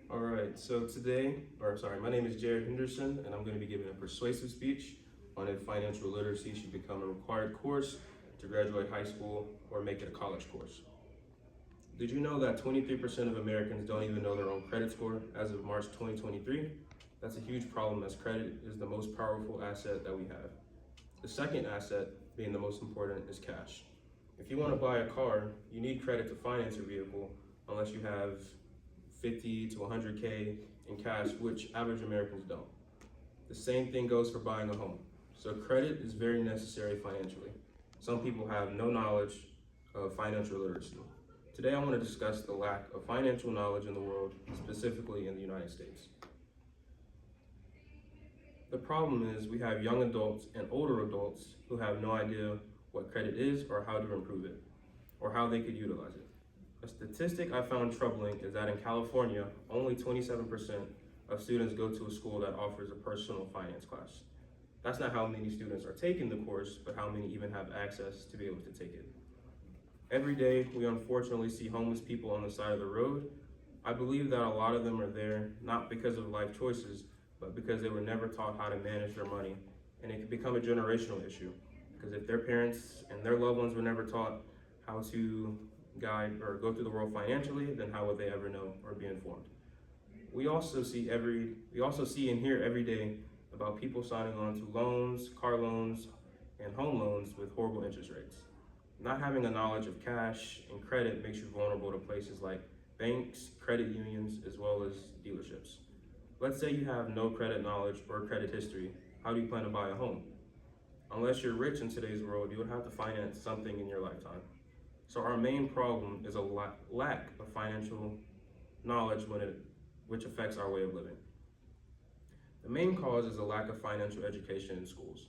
All right, my name is Jared Henderson, and I'm going to be giving a persuasive speech on if financial literacy should become a required course to graduate high school or make it a college course. Did you know that 23% of Americans don't even know their own credit score as of March 2023? That's a huge problem, as credit is the most powerful asset that we have. The second asset, being the most important, is cash. If you want to buy a car, you need credit to finance your vehicle unless you have 50 to 100K in cash, which average Americans don't. The same thing goes for buying a home. So credit is very necessary financially. Some people have no knowledge of financial literacy. Today I want to discuss the lack of financial knowledge in the world, specifically in the United States. The problem is we have young adults and older adults who have no idea what credit is or how to improve it, or how they could utilize it. A statistic I found troubling is that in California, only 27% of students go to a school that offers a personal finance class. That's not how many students are taking the course, but how many even have access to be able to take it. Every day, we unfortunately see homeless people on the side of the road. I believe that a lot of them are there not because of life choices, but because they were never taught how to manage their money. And it can become a generational issue, because if their parents and their loved ones were never taught how to guide or go through the world financially, then how would they ever know or be informed? We also see and hear every day about people signing on to loans, car loans, and home loans with horrible interest rates. Not having a knowledge of cash and credit makes you vulnerable to places like banks, credit unions, as well as dealerships. Let's say you have no credit knowledge or credit history. How do you plan to buy a home? Unless you're rich in today's world, you would have to finance something in your lifetime. So our main problem is a lack of financial knowledge which affects our way of living. The main cause is a lack of financial education in schools.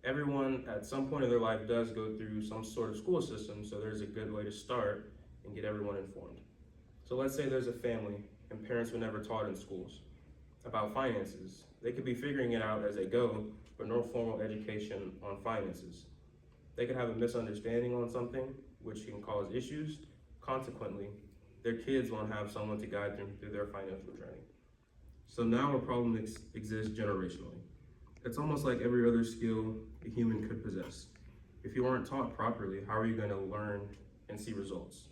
Everyone at some point in their life does go through some sort of school system, so there's a good way to start and get everyone informed. So let's say there's a family and parents were never taught in schools about finances. They could be figuring it out as they go, but no formal education on finances. They could have a misunderstanding on something, which can cause issues. Consequently, their kids won't have someone to guide them through their financial journey. So now a problem exists generationally. It's almost like every other skill a human could possess. If you aren't taught properly, how are you going to learn and see results?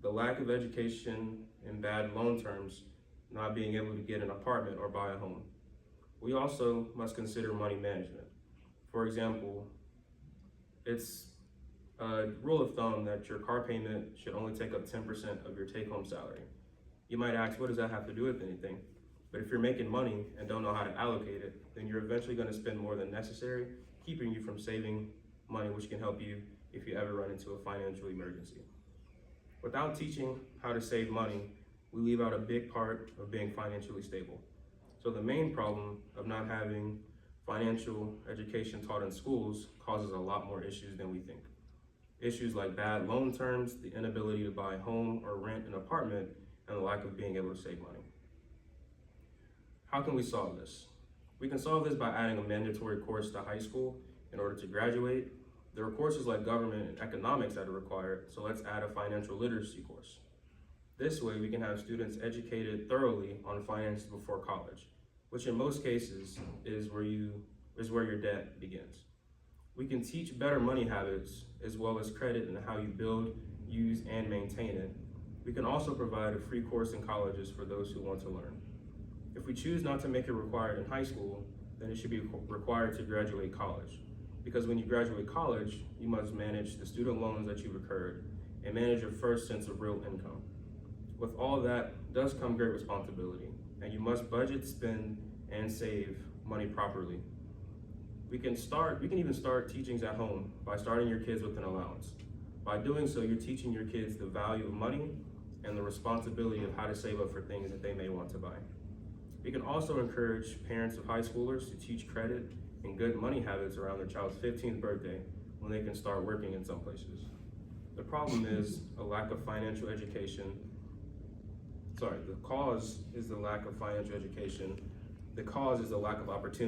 The lack of education and bad loan terms, not being able to get an apartment or buy a home. We also must consider money management. For example, it's a rule of thumb that your car payment should only take up 10% of your take-home salary. You might ask, what does that have to do with anything? But if you're making money and don't know how to allocate it, then you're eventually going to spend more than necessary, keeping you from saving money, which can help you if you ever run into a financial emergency. Without teaching how to save money, we leave out a big part of being financially stable. So the main problem of not having financial education taught in schools causes a lot more issues than we think. Issues like bad loan terms, the inability to buy a home or rent an apartment, and the lack of being able to save money. How can we solve this? We can solve this by adding a mandatory course to high school in order to graduate. There are courses like government and economics that are required, so let's add a financial literacy course. This way we can have students educated thoroughly on finance before college, which in most cases is where your debt begins. We can teach better money habits as well as credit and how you build, use, and maintain it. We can also provide a free course in colleges for those who want to learn. If we choose not to make it required in high school, then it should be required to graduate college. Because when you graduate college, you must manage the student loans that you've incurred and manage your first sense of real income. With all that does come great responsibility, and you must budget, spend, and save money properly. We can even start teachings at home by starting your kids with an allowance. By doing so, you're teaching your kids the value of money and the responsibility of how to save up for things that they may want to buy. We can also encourage parents of high schoolers to teach credit and good money habits around their child's 15th birthday when they can start working in some places. The problem is a lack of financial education. The cause is the lack of financial education. The cause is the lack of opportunity.